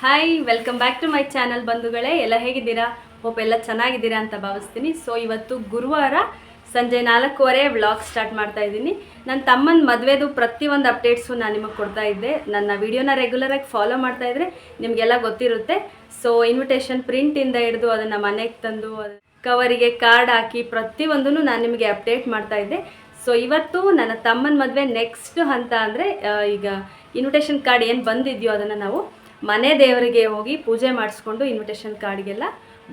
Hi welcome back to my channel ಬಂಧುಗಳೇ. ಎಲ್ಲ ಹೇಗಿದ್ದೀರಾ? ಹೋಪ್ ಎಲ್ಲ ಚೆನ್ನಾಗಿದ್ದೀರಾ ಅಂತ ಭಾವಿಸ್ತೀನಿ. ಸೊ ಇವತ್ತು ಗುರುವಾರ ಸಂಜೆ 4:15 ವ್ಲಾಗ್ ಸ್ಟಾರ್ಟ್ ಮಾಡ್ತಾ ಇದ್ದೀನಿ. ನನ್ನ ತಮ್ಮನ ಮದುವೆದು ಪ್ರತಿಯೊಂದು ಅಪ್ಡೇಟ್ಸು ನಾನು ನಿಮಗೆ ಕೊಡ್ತಾ ಇದ್ದೆ. ನನ್ನ ವಿಡಿಯೋನ ರೆಗ್ಯುಲರಾಗಿ ಫಾಲೋ ಮಾಡ್ತಾ ಇದ್ದರೆ ನಿಮಗೆಲ್ಲ ಗೊತ್ತಿರುತ್ತೆ. ಸೊ ಇನ್ವಿಟೇಷನ್ ಪ್ರಿಂಟಿಂದ ಹಿಡಿದು ಅದನ್ನು ಮನೆಗೆ ತಂದು ಕವರಿಗೆ ಕಾರ್ಡ್ ಹಾಕಿ ಪ್ರತಿಯೊಂದೂ ನಾನು ನಿಮಗೆ ಅಪ್ಡೇಟ್ ಮಾಡ್ತಾ ಇದ್ದೆ. ಸೊ ಇವತ್ತು ನನ್ನ ತಮ್ಮನ ಮದುವೆ ನೆಕ್ಸ್ಟ್ ಹಂತ ಅಂದರೆ ಈಗ ಇನ್ವಿಟೇಷನ್ ಕಾರ್ಡ್ ಏನು ಬಂದಿದೆಯೋ ಅದನ್ನು ನಾವು ಮನೆ ದೇವರಿಗೆ ಹೋಗಿ ಪೂಜೆ ಮಾಡಿಸ್ಕೊಂಡು ಇನ್ವಿಟೇಷನ್ ಕಾರ್ಡ್ಗೆಲ್ಲ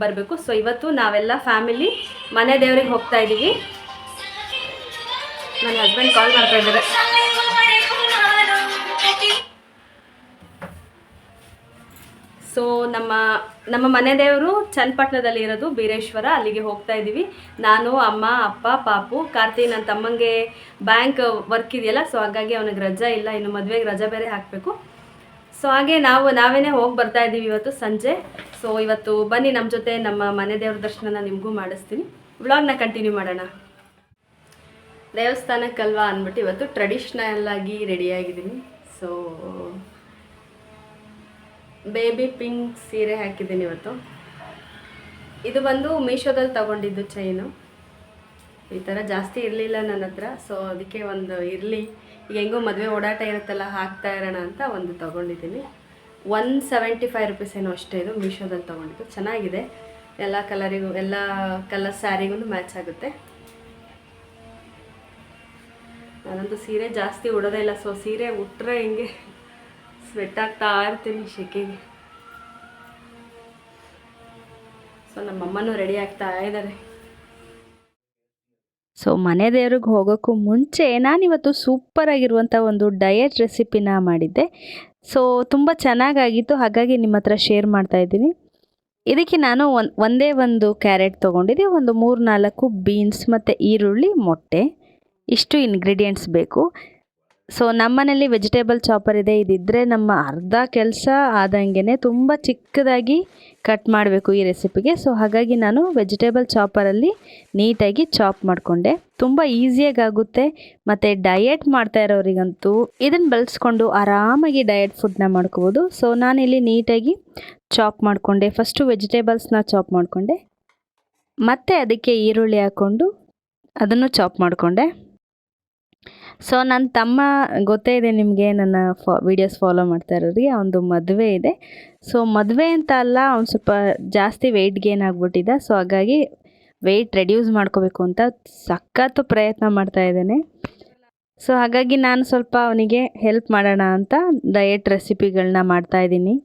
ಬರಬೇಕು. ಸೊ ಇವತ್ತು ನಾವೆಲ್ಲ ಫ್ಯಾಮಿಲಿ ಮನೆ ದೇವರಿಗೆ ಹೋಗ್ತಾ ಇದ್ದೀವಿ. ನನ್ನ ಹಸ್ಬೆಂಡ್ ಕಾಲ್ ಮಾಡ್ತಾ ಇದ್ದಾರೆ. ಸೊ ನಮ್ಮ ಮನೆ ದೇವರು ಚನ್ನಪಟ್ಟಣದಲ್ಲಿ ಇರೋದು ಬೀರೇಶ್ವರ, ಅಲ್ಲಿಗೆ ಹೋಗ್ತಾ ಇದ್ದೀವಿ. ನಾನು, ಅಮ್ಮ, ಅಪ್ಪ, ಪಾಪು, ಕಾರ್ತಿ. ನನ್ನ ತಮ್ಮಂಗೆ ಬ್ಯಾಂಕ್ ವರ್ಕ್ ಇದೆಯಲ್ಲ, ಸೊ ಹಾಗಾಗಿ ಅವನಿಗೆ ರಜಾ ಇಲ್ಲ, ಇನ್ನು ಮದುವೆಗೆ ರಜಾ ಬೇರೆ ಹಾಕಬೇಕು. ಸೊ ಹಾಗೆ ನಾವೇನೇ ಹೋಗಿ ಬರ್ತಾ ಇದ್ದೀವಿ ಇವತ್ತು ಸಂಜೆ. ಸೊ ಇವತ್ತು ಬನ್ನಿ ನಮ್ಮ ಜೊತೆ ನಮ್ಮ ಮನೆ ದೇವ್ರ ದರ್ಶನ ನಿಮಗೂ ಮಾಡಿಸ್ತೀನಿ. ವ್ಲಾಗ್ನ ಕಂಟಿನ್ಯೂ ಮಾಡೋಣ. ದೇವಸ್ಥಾನಕ್ಕಲ್ವಾ ಅಂದ್ಬಿಟ್ಟು ಇವತ್ತು ಟ್ರೆಡಿಷ್ನಲ್ ಆಗಿ ರೆಡಿಯಾಗಿದ್ದೀನಿ. ಸೊ ಬೇಬಿ ಪಿಂಕ್ ಸೀರೆ ಹಾಕಿದ್ದೀನಿ ಇವತ್ತು. ಇದು ಬಂದು ಮೀಶೋದಲ್ಲಿ ತಗೊಂಡಿದ್ದು ಚೈನು. ಈ ಥರ ಜಾಸ್ತಿ ಇರಲಿಲ್ಲ ನನ್ನ ಹತ್ರ, ಸೊ ಅದಕ್ಕೆ ಒಂದು ಇರಲಿ, ಈಗ ಹೆಂಗೋ ಮದುವೆ ಓಡಾಟ ಇರುತ್ತಲ್ಲ, ಹಾಕ್ತಾ ಇರೋಣ ಅಂತ ಒಂದು ತೊಗೊಂಡಿದ್ದೀನಿ. 175 ರುಪೀಸ್ ಏನೋ ಅಷ್ಟೇ. ಇದು ಮೀಶೋದಲ್ಲಿ ತೊಗೊಂಡಿದ್ದು, ಚೆನ್ನಾಗಿದೆ. ಎಲ್ಲ ಕಲರಿಗೂ, ಎಲ್ಲ ಕಲರ್ ಸ್ಯಾರಿಗೂ ಮ್ಯಾಚ್ ಆಗುತ್ತೆ. ನಾನಂತೂ ಸೀರೆ ಜಾಸ್ತಿ ಉಡೋದೇ ಇಲ್ಲ. ಸೊ ಸೀರೆ ಉಟ್ಟರೆ ಹಿಂಗೆ ಸ್ವೆಟ್ ಆಗ್ತಾ ಇರ್ತೀನಿ ಶೆಕೆಗೆ. ಸೊ ನಮ್ಮಮ್ಮನೂ ರೆಡಿ ಆಗ್ತಾ ಇದ್ದಾರೆ. ಸೊ ಮನೆ ದೇವ್ರಿಗೆ ಹೋಗೋಕ್ಕೂ ಮುಂಚೆ ನಾನಿವತ್ತು ಸೂಪರಾಗಿರುವಂಥ ಒಂದು ಡಯಟ್ ರೆಸಿಪಿನ ಮಾಡಿದ್ದೆ. ಸೊ ತುಂಬ ಚೆನ್ನಾಗಾಗಿತ್ತು, ಹಾಗಾಗಿ ನಿಮ್ಮ ಹತ್ರ ಶೇರ್ ಮಾಡ್ತಾಯಿದ್ದೀನಿ. ಇದಕ್ಕೆ ನಾನು ಒಂದೇ ಒಂದು ಕ್ಯಾರೆಟ್ ತೊಗೊಂಡಿದ್ದೆ, ಒಂದು 3-4 ಬೀನ್ಸ್ ಮತ್ತು ಈರುಳ್ಳಿ, ಮೊಟ್ಟೆ, ಇಷ್ಟು ಇಂಗ್ರೀಡಿಯೆಂಟ್ಸ್ ಬೇಕು. ಸೊ ನಮ್ಮನೇಲಿ ವೆಜಿಟೇಬಲ್ ಚಾಪರ್ ಇದೆ. ಇದಿದ್ದರೆ ನಮ್ಮ ಅರ್ಧ ಕೆಲಸ ಆದಂಗೆ ತುಂಬ ಚಿಕ್ಕದಾಗಿ ಕಟ್ ಮಾಡಬೇಕು ಈ ರೆಸಿಪಿಗೆ. ಸೊ ಹಾಗಾಗಿ ನಾನು ವೆಜಿಟೇಬಲ್ ಚಾಪರಲ್ಲಿ ನೀಟಾಗಿ ಚಾಪ್ ಮಾಡಿಕೊಂಡೆ. ತುಂಬ ಈಸಿಯಾಗಿ ಆಗುತ್ತೆ, ಮತ್ತು ಡಯಟ್ ಮಾಡ್ತಾ ಇರೋರಿಗಂತೂ ಇದನ್ನು ಬಳಸ್ಕೊಂಡು ಆರಾಮಾಗಿ ಡಯಟ್ ಫುಡ್ನ ಮಾಡ್ಕೋಬೋದು. ಸೊ ನಾನಿಲ್ಲಿ ನೀಟಾಗಿ ಚಾಪ್ ಮಾಡಿಕೊಂಡೆ. ಫಸ್ಟು ವೆಜಿಟೇಬಲ್ಸ್ನ ಚಾಪ್ ಮಾಡಿಕೊಂಡೆ, ಮತ್ತು ಅದಕ್ಕೆ ಈರುಳ್ಳಿ ಹಾಕ್ಕೊಂಡು ಅದನ್ನು ಚಾಪ್ ಮಾಡಿಕೊಂಡೆ. ಸೊ ನನ್ನ ತಮ್ಮ ಗೊತ್ತೇ ಇದೆ ನಿಮಗೆ, ನನ್ನ ವೀಡಿಯೋಸ್ ಫಾಲೋ ಮಾಡ್ತಾ ಇರೋರಿಗೆ, ಅವನದು ಮದುವೆ ಇದೆ. ಸೊ ಮದುವೆ ಅಂತ ಅಲ್ಲ, ಅವ್ನು ಸ್ವಲ್ಪ ಜಾಸ್ತಿ ವೆಯ್ಟ್ ಗೇನ್ ಆಗಿಬಿಟ್ಟಿದ್ದ. ಸೊ ಹಾಗಾಗಿ ವೆಯ್ಟ್ ರೆಡ್ಯೂಸ್ ಮಾಡ್ಕೋಬೇಕು ಅಂತ ಸಖತ್ತು ಪ್ರಯತ್ನ ಮಾಡ್ತಾ ಇದ್ದೇನೆ. ಸೊ ಹಾಗಾಗಿ ನಾನು ಸ್ವಲ್ಪ ಅವನಿಗೆ ಹೆಲ್ಪ್ ಮಾಡೋಣ ಅಂತ ಡಯಟ್ ರೆಸಿಪಿಗಳನ್ನ ಮಾಡ್ತಾಯಿದ್ದೀನಿ.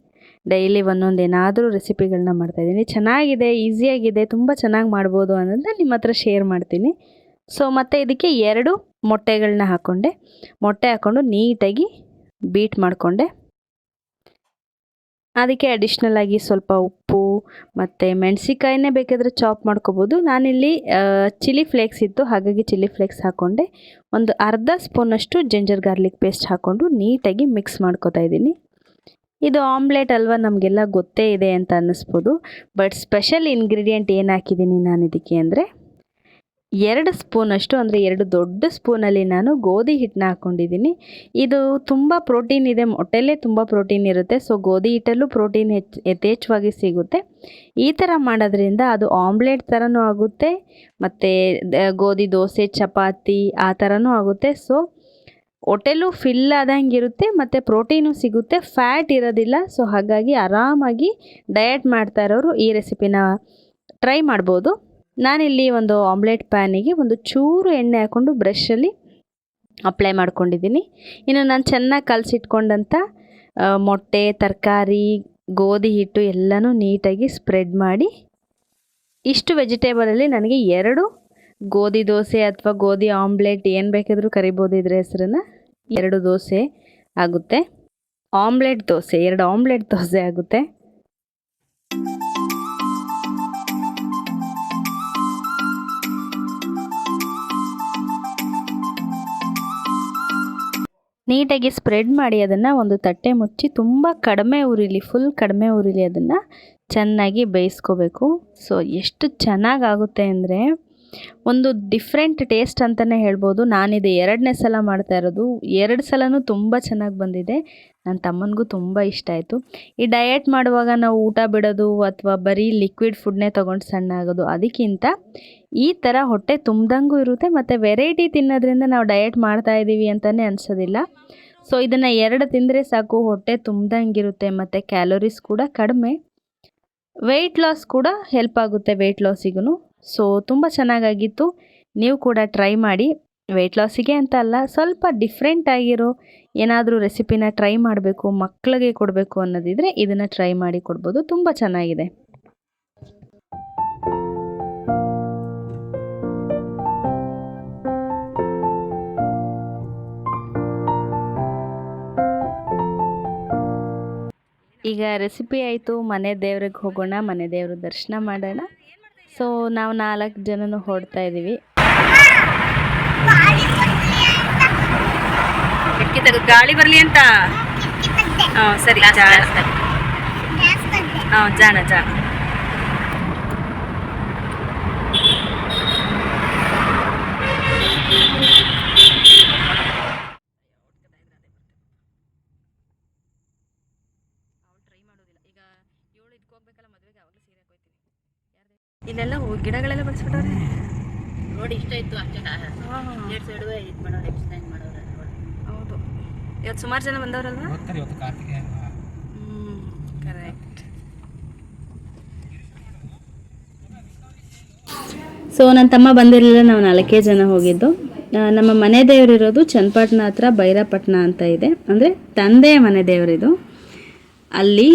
ಡೈಲಿ ಒಂದೊಂದು ಏನಾದರೂ ರೆಸಿಪಿಗಳನ್ನ ಮಾಡ್ತಾಯಿದ್ದೀನಿ. ಚೆನ್ನಾಗಿದೆ, ಈಸಿಯಾಗಿದೆ, ತುಂಬ ಚೆನ್ನಾಗಿ ಮಾಡ್ಬೋದು ಅನ್ನೋದನ್ನ ನಿಮ್ಮ ಹತ್ರ ಶೇರ್ ಮಾಡ್ತೀನಿ. ಸೊ ಮತ್ತು ಇದಕ್ಕೆ 2 ಮೊಟ್ಟೆಗಳನ್ನ ಹಾಕ್ಕೊಂಡೆ. ಮೊಟ್ಟೆ ಹಾಕ್ಕೊಂಡು ನೀಟಾಗಿ ಬೀಟ್ ಮಾಡಿಕೊಂಡೆ. ಅದಕ್ಕೆ ಅಡಿಷ್ನಲ್ ಆಗಿ ಸ್ವಲ್ಪ ಉಪ್ಪು ಮತ್ತು ಮೆಣಸಿಕಾಯಿನೇ ಬೇಕಾದರೆ ಚಾಪ್ ಮಾಡ್ಕೋಬೋದು. ನಾನಿಲ್ಲಿ ಚಿಲ್ಲಿ ಫ್ಲೇಕ್ಸ್ ಇತ್ತು, ಹಾಗಾಗಿ ಚಿಲ್ಲಿ ಫ್ಲೇಕ್ಸ್ ಹಾಕ್ಕೊಂಡೆ. ಒಂದು ಅರ್ಧ ಸ್ಪೂನಷ್ಟು ಜಿಂಜರ್ ಗಾರ್ಲಿಕ್ ಪೇಸ್ಟ್ ಹಾಕ್ಕೊಂಡು ನೀಟಾಗಿ ಮಿಕ್ಸ್ ಮಾಡ್ಕೋತಾ ಇದ್ದೀನಿ. ಇದು ಆಮ್ಲೆಟ್ ಅಲ್ವಾ, ನಮಗೆಲ್ಲ ಗೊತ್ತೇ ಇದೆ ಅಂತ ಅನ್ನಿಸ್ಬೋದು. ಬಟ್ ಸ್ಪೆಷಲ್ ಇಂಗ್ರೀಡಿಯೆಂಟ್ ಏನು ಹಾಕಿದ್ದೀನಿ ನಾನು ಇದಕ್ಕೆ ಅಂದರೆ 2 ಸ್ಪೂನಷ್ಟು, ಅಂದರೆ 2 ದೊಡ್ಡ ಸ್ಪೂನಲ್ಲಿ ನಾನು ಗೋಧಿ ಹಿಟ್ಟನ್ನ ಹಾಕ್ಕೊಂಡಿದ್ದೀನಿ. ಇದು ತುಂಬ ಪ್ರೋಟೀನ್ ಇದೆ, ಮೊಟ್ಟೆಲ್ಲೇ ತುಂಬ ಪ್ರೋಟೀನ್ ಇರುತ್ತೆ. ಸೊ ಗೋಧಿ ಹಿಟ್ಟಲ್ಲೂ ಪ್ರೋಟೀನ್ ಯಥೇಚ್ಛವಾಗಿ ಸಿಗುತ್ತೆ. ಈ ಥರ ಮಾಡೋದ್ರಿಂದ ಅದು ಆಮ್ಲೆಟ್ ಥರನೂ ಆಗುತ್ತೆ, ಮತ್ತು ಗೋಧಿ ದೋಸೆ, ಚಪಾತಿ ಆ ಥರನೂ ಆಗುತ್ತೆ. ಸೊ ಹೊಟ್ಟೆಲೂ ಫಿಲ್ ಆದಂಗೆ ಇರುತ್ತೆ, ಮತ್ತು ಪ್ರೋಟೀನು ಸಿಗುತ್ತೆ, ಫ್ಯಾಟ್ ಇರೋದಿಲ್ಲ. ಸೊ ಹಾಗಾಗಿ ಆರಾಮಾಗಿ ಡಯಟ್ ಮಾಡ್ತಾ ಇರೋರು ಈ ರೆಸಿಪಿನ ಟ್ರೈ ಮಾಡ್ಬೋದು. ನಾನಿಲ್ಲಿ ಒಂದು ಆಮ್ಲೆಟ್ ಪ್ಯಾನಿಗೆ ಒಂದು ಚೂರು ಎಣ್ಣೆ ಹಾಕ್ಕೊಂಡು ಬ್ರಷಲ್ಲಿ ಅಪ್ಲೈ ಮಾಡ್ಕೊಂಡಿದ್ದೀನಿ. ಇನ್ನು ನಾನು ಚೆನ್ನಾಗಿ ಕಲಸಿಟ್ಕೊಂಡಂಥ ಮೊಟ್ಟೆ, ತರಕಾರಿ, ಗೋಧಿ ಹಿಟ್ಟು ಎಲ್ಲನೂ ನೀಟಾಗಿ ಸ್ಪ್ರೆಡ್ ಮಾಡಿ, ಇಷ್ಟು ವೆಜಿಟೇಬಲಲ್ಲಿ ನನಗೆ 2 ಗೋಧಿ ದೋಸೆ ಅಥವಾ ಗೋಧಿ ಆಮ್ಲೆಟ್ ಏನು ಬೇಕಾದರೂ ಕರಿಬೋದು ಇದ್ರ ಹೆಸರನ್ನು, 2 ದೋಸೆ ಆಗುತ್ತೆ. ಆಮ್ಲೆಟ್ ದೋಸೆ, 2 ಆಮ್ಲೆಟ್ ದೋಸೆ ಆಗುತ್ತೆ. ನೀಟಾಗಿ ಸ್ಪ್ರೆಡ್ ಮಾಡಿ ಅದನ್ನು ಒಂದು ತಟ್ಟೆ ಮುಚ್ಚಿ ತುಂಬ ಕಡಿಮೆ ಉರಿಲಿ, ಫುಲ್ ಕಡಿಮೆ ಉರಿಲಿ, ಅದನ್ನು ಚೆನ್ನಾಗಿ ಬೇಯಿಸ್ಕೋಬೇಕು. ಸೊ ಎಷ್ಟು ಚೆನ್ನಾಗಾಗುತ್ತೆ ಅಂದರೆ ಒಂದು ಡಿಫ್ರೆಂಟ್ ಟೇಸ್ಟ್ ಅಂತಲೇ ಹೇಳ್ಬೋದು. ನಾನಿದು 2ನೇ ಸಲ ಮಾಡ್ತಾ ಇರೋದು. 2 ಸಲನೂ ತುಂಬ ಚೆನ್ನಾಗಿ ಬಂದಿದೆ. ನನ್ನ ತಮ್ಮನಿಗೂ ತುಂಬ ಇಷ್ಟ ಆಯಿತು. ಈ ಡಯಟ್ ಮಾಡುವಾಗ ನಾವು ಊಟ ಬಿಡೋದು ಅಥವಾ ಬರೀ ಲಿಕ್ವಿಡ್ ಫುಡ್ನೇ ತೊಗೊಂಡು ಸಣ್ಣ ಆಗೋದು, ಅದಕ್ಕಿಂತ ಈ ಥರ ಹೊಟ್ಟೆ ತುಂಬ್ದಂಗೂ ಇರುತ್ತೆ ಮತ್ತು ವೆರೈಟಿ ತಿನ್ನೋದ್ರಿಂದ ನಾವು ಡಯಟ್ ಮಾಡ್ತಾ ಇದ್ದೀವಿ ಅಂತಲೇ ಅನಿಸೋದಿಲ್ಲ. ಸೊ ಇದನ್ನು 2 ತಿಂದರೆ ಸಾಕು, ಹೊಟ್ಟೆ ತುಂಬ್ದಂಗಿರುತ್ತೆ ಮತ್ತು ಕ್ಯಾಲೋರೀಸ್ ಕೂಡ ಕಡಿಮೆ. ವೆಯ್ಟ್ ಲಾಸ್ ಕೂಡ ಹೆಲ್ಪ್ ಆಗುತ್ತೆ, ವೆಯ್ಟ್ ಲಾಸಿಗೂ. ಸೊ ತುಂಬ ಚೆನ್ನಾಗಾಗಿತ್ತು. ನೀವು ಕೂಡ ಟ್ರೈ ಮಾಡಿ. ವೆಯ್ಟ್ ಲಾಸಿಗೆ ಅಂತ ಅಲ್ಲ, ಸ್ವಲ್ಪ ಡಿಫ್ರೆಂಟ್ ಆಗಿರೋ ಏನಾದರೂ ರೆಸಿಪಿನ ಟ್ರೈ ಮಾಡಬೇಕು, ಮಕ್ಕಳಿಗೆ ಕೊಡಬೇಕು ಅನ್ನೋದಿದ್ರೆ ಇದನ್ನು ಟ್ರೈ ಮಾಡಿ ಕೊಡ್ಬೋದು. ತುಂಬ ಚೆನ್ನಾಗಿದೆ. ಈಗ ರೆಸಿಪಿ ಆಯಿತು, ಮನೆ ದೇವ್ರಿಗೆ ಹೋಗೋಣ, ಮನೆ ದೇವ್ರ ದರ್ಶನ ಮಾಡೋಣ. ಸೊ ನಾವು 4 ಜನನೂ ಹೊರಡ್ತಾ ಇದ್ದೀವಿ. ಗಾಳಿ ಬರಲಿ ಅಂತ. ಹಾಂ ಸರಿ, ಹಾಂ ಜಾಣ. ಇಲ್ಲೆಲ್ಲ ಗಿಡಗಳೆಲ್ಲ ಬೆಳೆಸ್ಬಿಟ್ಟವ್ರೆ ನೋಡಿ. ಇಷ್ಟ ಇತ್ತು ಅಷ್ಟೇ. ಎರಡು ಸೈಡು ಇದು ಮಾಡೋರು, ಎಕ್ಸ್ಚೇಂಜ್ ಮಾಡೋರು. ಹೌದು, ಇವತ್ತು ಸುಮಾರು ಜನ ಬಂದವರಲ್ವಾ? ಕರೆಕ್ಟ್. ಸೊ ನನ್ನ ತಮ್ಮ ಬಂದಿರಲಿಲ್ಲ, ನಾವು 4 ಜನ ಹೋಗಿದ್ದು. ನಮ್ಮ ಮನೆ ದೇವರಿರೋದು ಚನ್ನಪಟ್ಟಣ ಹತ್ರ ಭೈರಪಟ್ಟಣ ಅಂತ ಇದೆ, ಅಂದರೆ ತಂದೆಯ ಮನೆ ದೇವರಿದು. ಅಲ್ಲಿ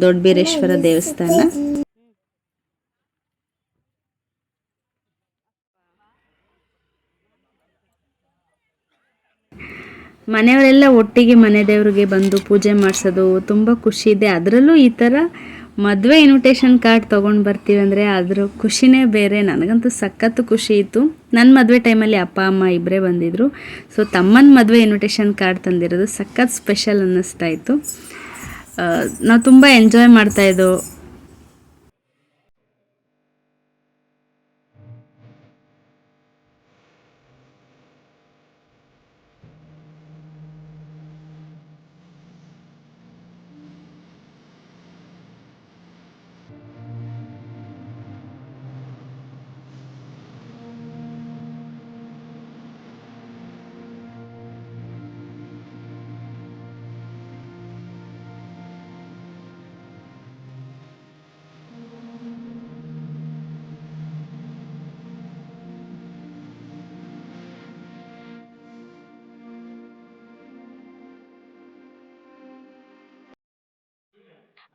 ದೊಡ್ಡ ಬೀರೇಶ್ವರ ದೇವಸ್ಥಾನ. ಮನೆಯವರೆಲ್ಲ ಒಟ್ಟಿಗೆ ಮನೆ ದೇವ್ರಿಗೆ ಬಂದು ಪೂಜೆ ಮಾಡಿಸೋದು ತುಂಬ ಖುಷಿ ಇದೆ. ಅದರಲ್ಲೂ ಈ ಥರ ಮದುವೆ ಇನ್ವಿಟೇಷನ್ ಕಾರ್ಡ್ ತೊಗೊಂಡು ಬರ್ತೀವಿ ಅಂದರೆ ಅದ್ರ ಖುಷಿನೇ ಬೇರೆ. ನನಗಂತೂ ಸಖತ್ತು ಖುಷಿ ಇತ್ತು. ನನ್ನ ಮದುವೆ ಟೈಮಲ್ಲಿ ಅಪ್ಪ ಅಮ್ಮ ಇಬ್ಬರೇ ಬಂದಿದ್ದರು. ಸೊ ತಮ್ಮನ ಮದುವೆ ಇನ್ವಿಟೇಷನ್ ಕಾರ್ಡ್ ತಂದಿರೋದು ಸಖತ್ ಸ್ಪೆಷಲ್ ಅನ್ನಿಸ್ತಾ ಇತ್ತು. ನಾವು ತುಂಬ ಎಂಜಾಯ್ ಮಾಡ್ತಾಯಿದ್ದೋ.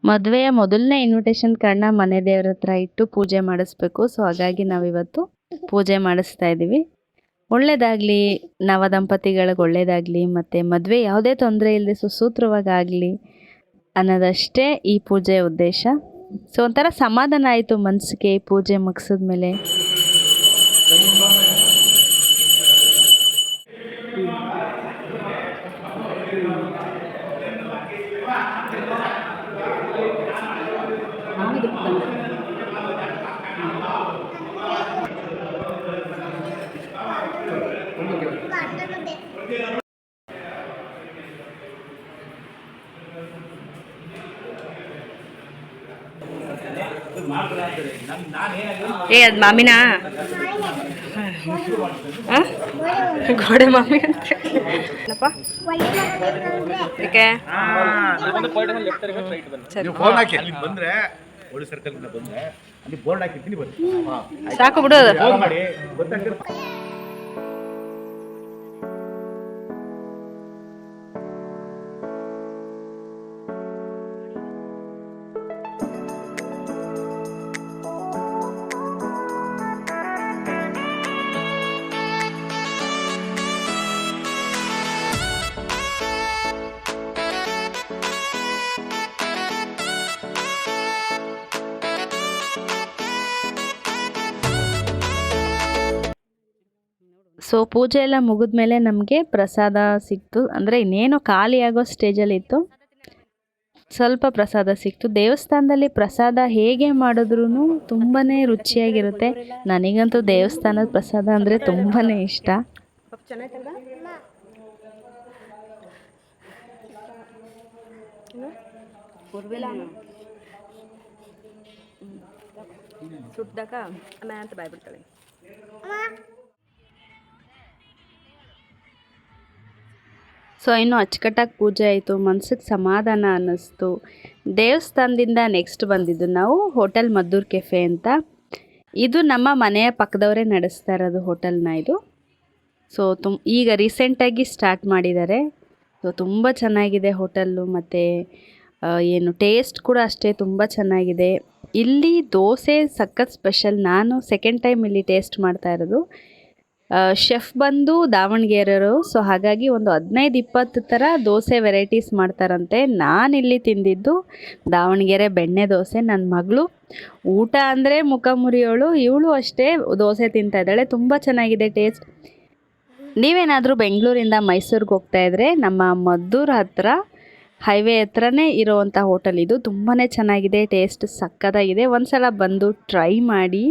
ಮದುವೆಯ ಮೊದಲನೇ ಇನ್ವಿಟೇಷನ್ ಕಾರ್ಡ್ನ ಮನೆ ದೇವ್ರ ಹತ್ರ ಇಟ್ಟು ಪೂಜೆ ಮಾಡಿಸ್ಬೇಕು. ಸೊ ಹಾಗಾಗಿ ನಾವಿವತ್ತು ಪೂಜೆ ಮಾಡಿಸ್ತಾ ಇದ್ದೀವಿ. ಒಳ್ಳೆಯದಾಗಲಿ, ನವ ದಂಪತಿಗಳಿಗೆ ಒಳ್ಳೆಯದಾಗಲಿ, ಮತ್ತು ಮದುವೆ ಯಾವುದೇ ತೊಂದರೆ ಇಲ್ಲದೆ ಸುಸೂತ್ರವಾಗಿ ಆಗಲಿ ಅನ್ನೋದಷ್ಟೇ ಈ ಪೂಜೆಯ ಉದ್ದೇಶ. ಸೊ ಒಂಥರ ಸಮಾಧಾನ ಆಯಿತು ಮನಸ್ಸಿಗೆ ಈ ಪೂಜೆ ಮುಗಿಸಿದ್ಮೇಲೆ. ಅದು ಮಾಮಿನಾ? ಗೋಡೆ ಮಾಮಿ ಅಂತ ಸಾಕು ಬಿಡೋದು. ಸೊ ಪೂಜೆ ಎಲ್ಲ ಮುಗಿದ್ಮೇಲೆ ನಮಗೆ ಪ್ರಸಾದ ಸಿಕ್ತು. ಅಂದರೆ ಇನ್ನೇನು ಖಾಲಿಯಾಗೋ ಸ್ಟೇಜಲ್ಲಿತ್ತು. ಸ್ವಲ್ಪ ಪ್ರಸಾದ ಸಿಕ್ತು. ದೇವಸ್ಥಾನದಲ್ಲಿ ಪ್ರಸಾದ ಹೇಗೆ ಮಾಡಿದ್ರೂ ತುಂಬಾ ರುಚಿಯಾಗಿರುತ್ತೆ. ನನಗಂತೂ ದೇವಸ್ಥಾನದ ಪ್ರಸಾದ ಅಂದರೆ ತುಂಬಾ ಇಷ್ಟ. ಸುಟ್ಟದಾಗ ಅಮ್ಮ ಅಂತ ಬಾಯ್ಬಿಡ್ತಾಳೆ. ಸೊ ಇನ್ನು ಅಚ್ಚುಕಟ್ಟಾಗಿ ಪೂಜೆ ಆಯಿತು, ಮನ್ಸಿಗೆ ಸಮಾಧಾನ ಅನ್ನಿಸ್ತು. ದೇವಸ್ಥಾನದಿಂದ ನೆಕ್ಸ್ಟ್ ಬಂದಿದ್ದು ನಾವು ಹೋಟೆಲ್ ಮದ್ದೂರು ಕೆಫೆ ಅಂತ. ಇದು ನಮ್ಮ ಮನೆಯ ಪಕ್ಕದವರೇ ನಡೆಸ್ತಾ ಇರೋದು ಹೋಟೆಲ್ನ ಇದು. ಸೊ ಈಗ ರೀಸೆಂಟಾಗಿ ಸ್ಟಾರ್ಟ್ ಮಾಡಿದ್ದಾರೆ. ಸೊ ತುಂಬ ಚೆನ್ನಾಗಿದೆ ಹೋಟೆಲ್ಲು, ಮತ್ತು ಏನು ಟೇಸ್ಟ್ ಕೂಡ ಅಷ್ಟೇ ತುಂಬ ಚೆನ್ನಾಗಿದೆ. ಇಲ್ಲಿ ದೋಸೆ ಸಖತ್ ಸ್ಪೆಷಲ್. ನಾನು ಸೆಕೆಂಡ್ ಟೈಮ್ ಇಲ್ಲಿ ಟೇಸ್ಟ್ ಮಾಡ್ತಾ ಇರೋದು. ಶೆಫ್ ಬಂದು ದಾವಣಗೆರೆಯವರು. ಸೊ ಹಾಗಾಗಿ ಒಂದು 15-20 ಥರ ದೋಸೆ ವೆರೈಟೀಸ್ ಮಾಡ್ತಾರಂತೆ. ನಾನಿಲ್ಲಿ ತಿಂದಿದ್ದು ದಾವಣಗೆರೆ ಬೆಣ್ಣೆ ದೋಸೆ. ನನ್ನ ಮಗಳು ಊಟ ಅಂದರೆ ಮುಖ ಮುರಿಯೋಳು, ಇವಳು ಅಷ್ಟೇ ದೋಸೆ ತಿಂತಾ ಇದ್ದಾಳೆ. ತುಂಬ ಚೆನ್ನಾಗಿದೆ ಟೇಸ್ಟ್. ನೀವೇನಾದರೂ ಬೆಂಗಳೂರಿಂದ ಮೈಸೂರಿಗೆ ಹೋಗ್ತಾ ಇದ್ದರೆ ನಮ್ಮ ಮದ್ದೂರು ಹತ್ತಿರ ಹೈವೇ ಹತ್ರನೇ ಇರೋವಂಥ ಹೋಟೆಲ್ ಇದು. ತುಂಬಾ ಚೆನ್ನಾಗಿದೆ, ಟೇಸ್ಟ್ ಸಕ್ಕತ್ತಾಗಿದೆ. ಒಂದು ಸಲ ಬಂದು ಟ್ರೈ ಮಾಡಿ,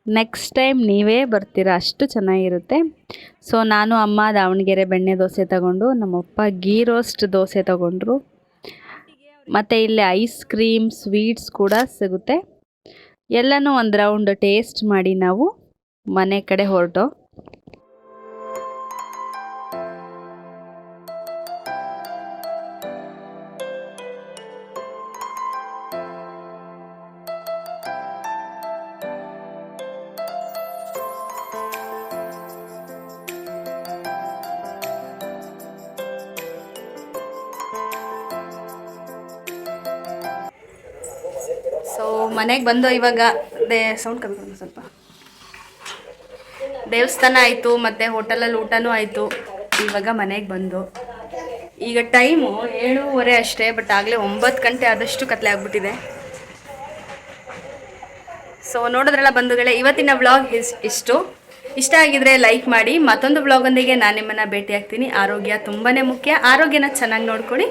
ನೆಕ್ಸ್ಟ್ ಟೈಮ್ ನೀವೇ ಬರ್ತೀರಾ, ಅಷ್ಟು ಚೆನ್ನಾಗಿರುತ್ತೆ. ಸೊ ನಾನು ಅಮ್ಮ ದಾವಣಗೆರೆ ಬೆಣ್ಣೆ ದೋಸೆ ತಗೊಂಡು, ನಮ್ಮಪ್ಪ ಗೀ ರೋಸ್ಟ್ ದೋಸೆ ತಗೊಂಡ್ರು. ಮತ್ತು ಇಲ್ಲಿ ಐಸ್ ಕ್ರೀಮ್ ಸ್ವೀಟ್ಸ್ ಕೂಡ ಸಿಗುತ್ತೆ. ಎಲ್ಲನೂ ಒಂದು ರೌಂಡ್ ಟೇಸ್ಟ್ ಮಾಡಿ ನಾವು ಮನೆ ಕಡೆ ಹೊರಟು. ಸೊ ಮನೆಗೆ ಬಂದು ಇವಾಗ ಸೌಂಡ್ ಕಮ್ಮಿ ಬಂದು ಸ್ವಲ್ಪ ದೇವಸ್ಥಾನ ಆಯಿತು, ಮತ್ತು ಹೋಟೆಲಲ್ಲಿ ಊಟನೂ ಆಯಿತು. ಇವಾಗ ಮನೆಗೆ ಬಂದು ಈಗ ಟೈಮು 7:30 ಅಷ್ಟೇ, ಬಟ್ ಆಗಲೇ 9 ಗಂಟೆ ಆದಷ್ಟು ಕತ್ಲೆ ಆಗಿಬಿಟ್ಟಿದೆ. ಸೊ ನೋಡಿದ್ರಲ್ಲ ಬಂಧುಗಳೇ, ಇವತ್ತಿನ ವ್ಲಾಗ್ ಇಷ್ಟು. ಇಷ್ಟ ಆಗಿದ್ರೆ ಲೈಕ್ ಮಾಡಿ. ಮತ್ತೊಂದು ವ್ಲಾಗೊಂದಿಗೆ ನಾನು ನಿಮ್ಮನ್ನು ಭೇಟಿ ಆಗ್ತೀನಿ. ಆರೋಗ್ಯ ತುಂಬಾ ಮುಖ್ಯ. ಆರೋಗ್ಯನ ಚೆನ್ನಾಗಿ ನೋಡ್ಕೊಳ್ಳಿ.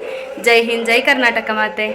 ಜೈ ಹಿಂದ್, ಜೈ ಕರ್ನಾಟಕ ಮಾತೆ.